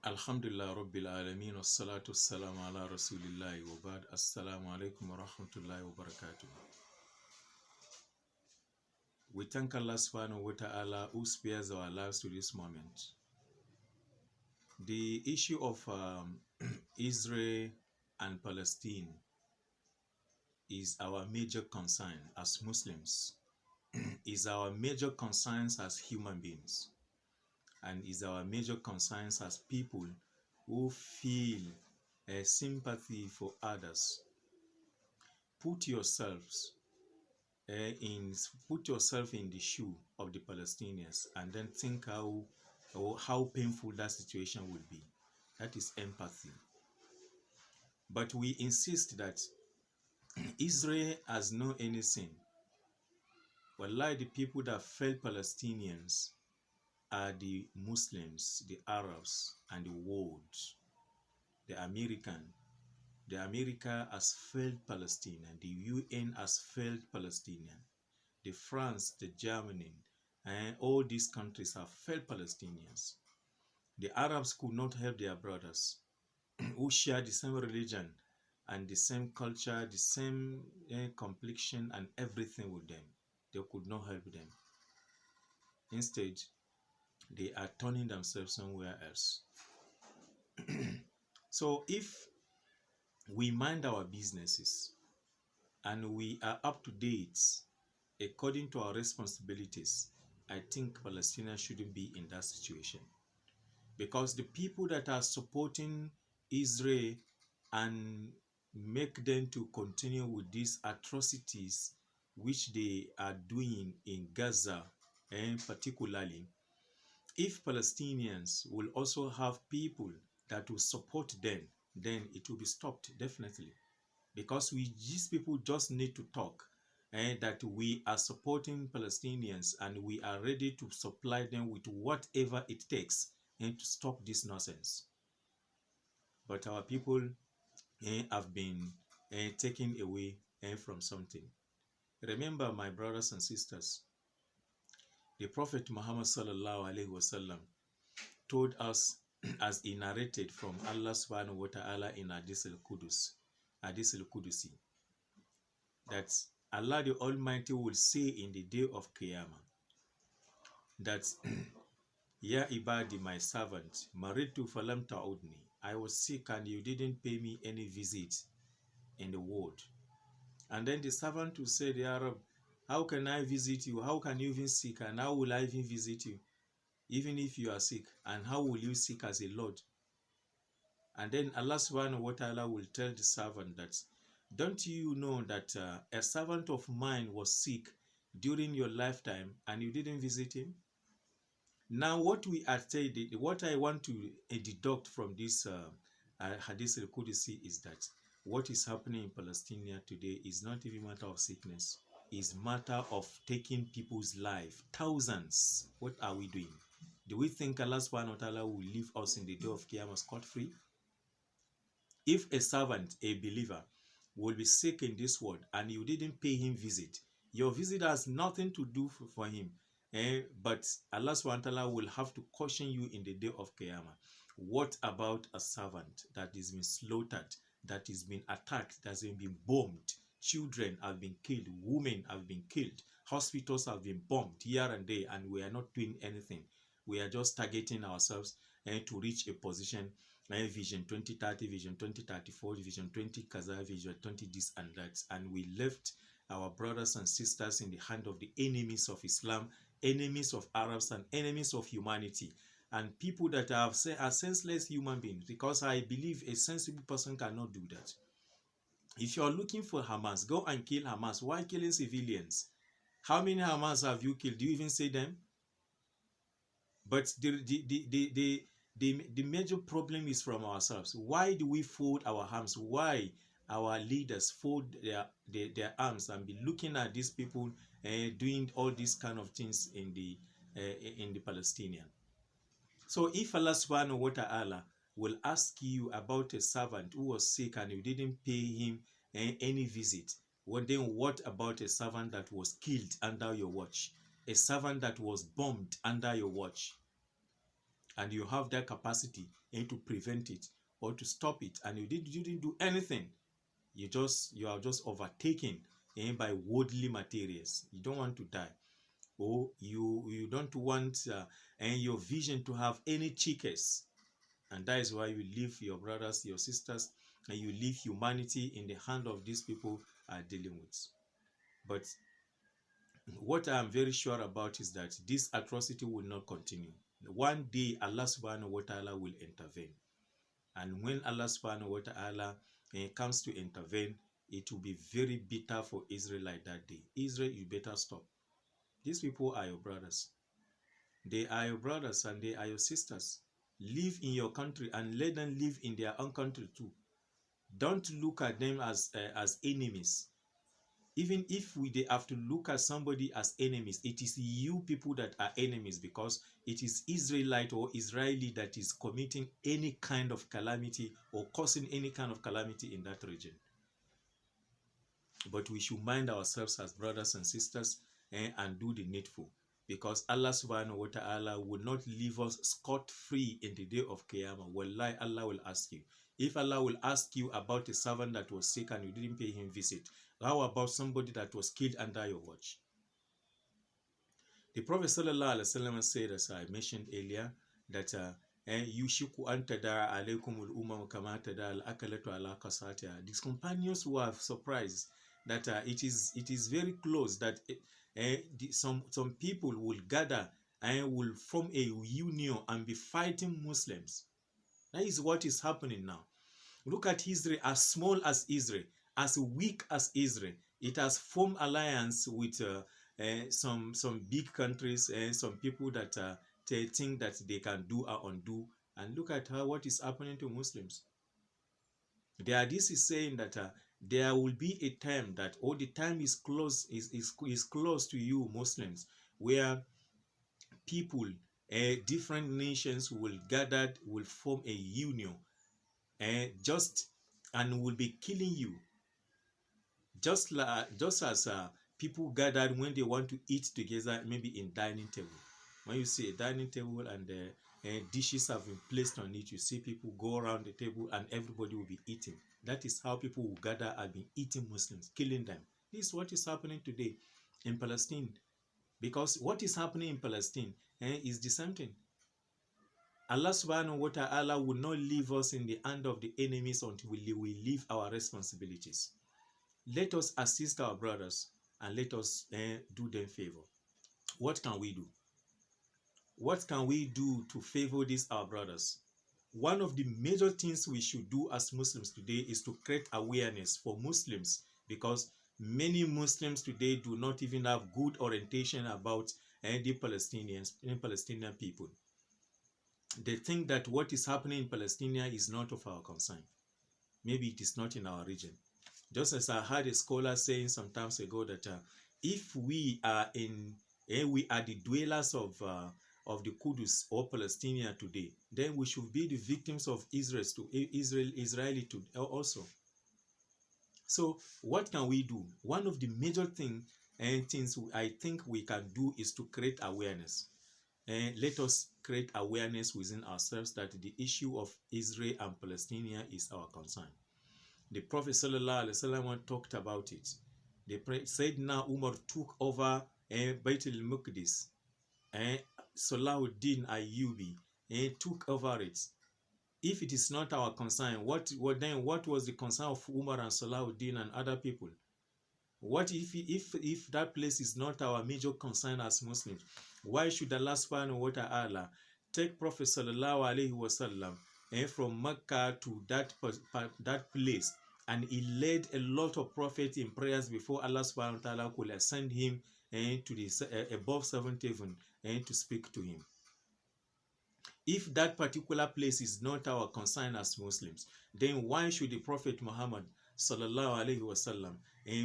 Alhamdulillah Rabbil Alameen wassalatu wassalamu ala Rasulillahi wa ba'd. Assalamu alaikum wa rahmatullahi wa barakatuh. We thank Allah subhanahu wa ta'ala who spares our lives to this moment. The issue of Israel and Palestine is our major concern as Muslims, is our major concerns as human beings, and is our major concerns as people who feel a sympathy for others. Put yourselves in put yourself in the shoe of the Palestinians and then think how painful that situation would be. That is empathy. But we insist that Israel has no any sin. Wallahi, the people that failed Palestinians are the Muslims, the Arabs, and the world. The America has failed Palestinian. The UN has failed Palestinian. The France, the Germany, and all these countries have failed Palestinians. The Arabs could not help their brothers who share the same religion and the same culture, the same complexion and everything with them. They could not help them. Instead, they are turning themselves somewhere else. So if we mind our businesses and we are up to date according to our responsibilities, I think Palestinians shouldn't be in that situation. Because the people that are supporting Israel and make them to continue with these atrocities which they are doing in Gaza, and particularly, if Palestinians will also have people that will support them, then it will be stopped definitely. Because these people just need to talk and that we are supporting Palestinians and we are ready to supply them with whatever it takes and to stop this nonsense. But our people have been taken away from something. Remember, my brothers and sisters, the Prophet Muhammad sallallahu alaihi wasallam told us, as he narrated from Allah subhanahu wa ta'ala in Hadith al-Qudusi, that Allah the Almighty will say in the day of Qiyamah that Ya ibadi, my servant, maritu falam ta'udni. I was sick and you didn't pay me any visit in the world. And then the servant will say, the Arab, how can I visit you? How can you even sick? And how will I even visit you? Even if you are sick. And how will you sick as a Lord? And then Allah subhanahu wa ta'ala will tell the servant that, don't you know that a servant of mine was sick during your lifetime and you didn't visit him? Now, what I want to deduct from this Hadith al-Qudsi is that what is happening in Palestine today is not even a matter of sickness. It's matter of taking people's life. Thousands. What are we doing? Do we think Allah subhanahu wa ta'ala will leave us in the day of Qiyamah scot-free? If a servant, a believer, will be sick in this world and you didn't pay him visit, your visit has nothing to do for him. But Allah subhanahu wa ta'ala will have to caution you in the day of Qiyamah. What about a servant that is been slaughtered, that is been attacked, that has been bombed? Children have been killed, women have been killed, hospitals have been bombed here and there, and we are not doing anything. We are just targeting ourselves to reach a position, Vision 2030, Vision 2034, Vision 20 Kaza, Vision 20 this and that, and we left our brothers and sisters in the hand of the enemies of Islam, enemies of Arabs, and enemies of humanity, and people that are senseless human beings, because I believe a sensible person cannot do that. If you are looking for Hamas, go and kill Hamas. Why killing civilians? How many Hamas have you killed? Do you even say them? But the major problem is from ourselves. Why do we fold our arms? Why our leaders fold their arms and be looking at these people doing all these kind of things in the Palestinian? So if Allah subhanahu wa ta'ala will ask you about a servant who was sick and you didn't pay him any visit, well, then what about a servant that was killed under your watch? A servant that was bombed under your watch? and you have that capacity to prevent it or to stop it, and you didn't do anything. You are just overtaken by worldly materials. You don't want to die, or you don't want and your vision to have any checkers, and that is why you leave your brothers, your sisters, and you leave humanity in the hand of these people are dealing with. But what I am very sure about is that this atrocity will not continue. One day Allah subhanahu wa ta'ala will intervene, and when Allah subhanahu wa ta'ala comes to intervene, it will be very bitter for Israel like that day. Israel, you better stop. These people are your brothers. They are your brothers and they are your sisters. Live in your country and let them live in their own country too. Don't look at them as enemies. Even if they have to look at somebody as enemies, it is you people that are enemies, because it is Israelite or Israeli that is committing any kind of calamity or causing any kind of calamity in that region. But we should mind ourselves as brothers and sisters and do the needful, because Allah subhanahu wa ta'ala will not leave us scot-free in the day of Qiyamah. Wallahi, Allah will ask you. If Allah will ask you about a servant that was sick and you didn't pay him visit, how about somebody that was killed under your watch? The Prophet sallallahu alaihi wasallam said, as I mentioned earlier, that yushiku an tada alaykum al-umam kama tada al-akalatu ala qasatiha. These companions were surprised that it is very close that some people will gather and will form a union and be fighting Muslims. That is what is happening now. Look at Israel, as small as Israel, as weak as Israel. It has formed alliance with some big countries and some people that they think that they can do or undo. And look at what is happening to Muslims. This is saying that there will be a time that, or the time is close, is close to you Muslims, where people, different nations will gather, will form a union, and will be killing you, just as people gathered when they want to eat together, maybe in dining table. When you see a dining table and dishes have been placed on it, you see people go around the table and everybody will be eating. That is how people will gather and be eating Muslims, killing them. This is what is happening today in Palestine, because what is happening in Palestine is the same thing. Allah subhanahu wa ta'ala will not leave us in the hand of the enemies until we leave our responsibilities. Let us assist our brothers and let us do them favor. What can we do? What can we do to favor these our brothers? One of the major things we should do as Muslims today is to create awareness for Muslims, because many Muslims today do not even have good orientation about the Palestinian people. They think that what is happening in Palestine is not of our concern. Maybe it is not in our region. Just as I heard a scholar saying some time ago that if we are the dwellers of the Kudus or Palestinian today, then we should be the victims of Israeli also. So what can we do? One of the major things I think we can do is to create awareness. Let us create awareness within ourselves that the issue of Israel and Palestine is our concern. The Prophet sallallahu alaihi wasallam talked about it. Sayyidina Umar took over Bait al-Muqdis, Salahuddin Ayyubi took over it. If it is not our concern, what was the concern of Umar and Salahuddin and other people? What if that place is not our major concern as Muslims? Why should Allah subhanahu wa ta'ala take Prophet sallallahu alaihi wasallam from Mecca to that place, and he led a lot of prophets in prayers before Allah subhanahu wa ta'ala could ascend him to the above seventh heaven to speak to him? If that particular place is not our concern as Muslims, then why should the Prophet Muhammad sallallahu alaihi wasallam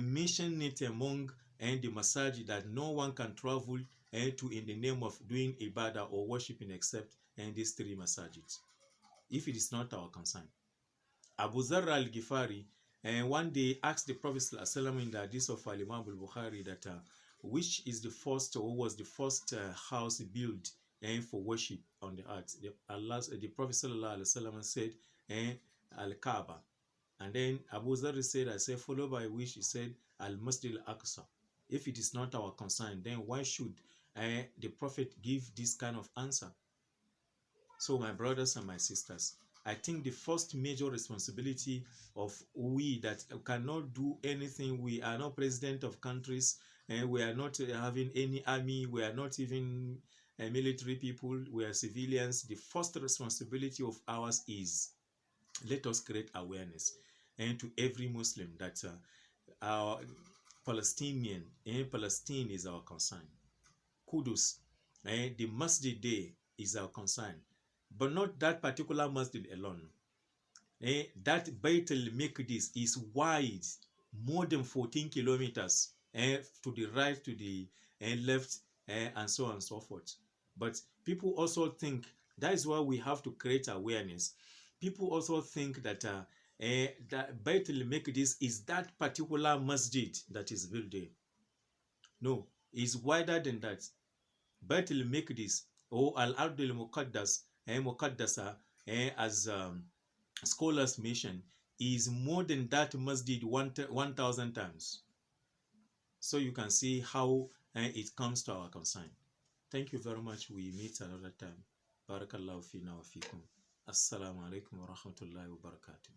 mention it among the masajid that no one can travel to in the name of doing ibadah or worshiping except these three masajids, if it is not our concern? Abu Dharr al-Ghifari one day asked the Prophet sallallahu alaihi wasallam in the hadith of Al-Imam al-Bukhari that which is the first, or was the first house built and for worship on the earth. The Prophet sallallahu alaihi wasallam said, Al Kaaba, and then Abu Zar said, I said, followed by which he said, Al Masjid Al Aqsa. If it is not our concern, then why should the Prophet give this kind of answer? So, my brothers and my sisters, I think the first major responsibility of we that cannot do anything, we are not president of countries, and we are not having any army, we are not even military people, we are civilians. The first responsibility of ours is, let us create awareness and to every Muslim that our Palestine is our concern. Kudus, the masjid day is our concern, but not that particular masjid alone. That Beit al-Miqdis is wide, more than 14 kilometers, to the right, to the left, and so on and so forth. But people also think that is why we have to create awareness. People also think that that Beit al-Miqdis is that particular masjid that is built there. No, it's wider than that. Beit al-Miqdis or Al-Ard al-Muqaddas, Muqaddasa, as scholars mention, is more than that masjid 1,000 times. So you can see how it comes to our concern. Thank you very much. We meet another time. Barakallahu fina wa fikum. Assalamu alaikum wa rahmatullahi wa barakatuh.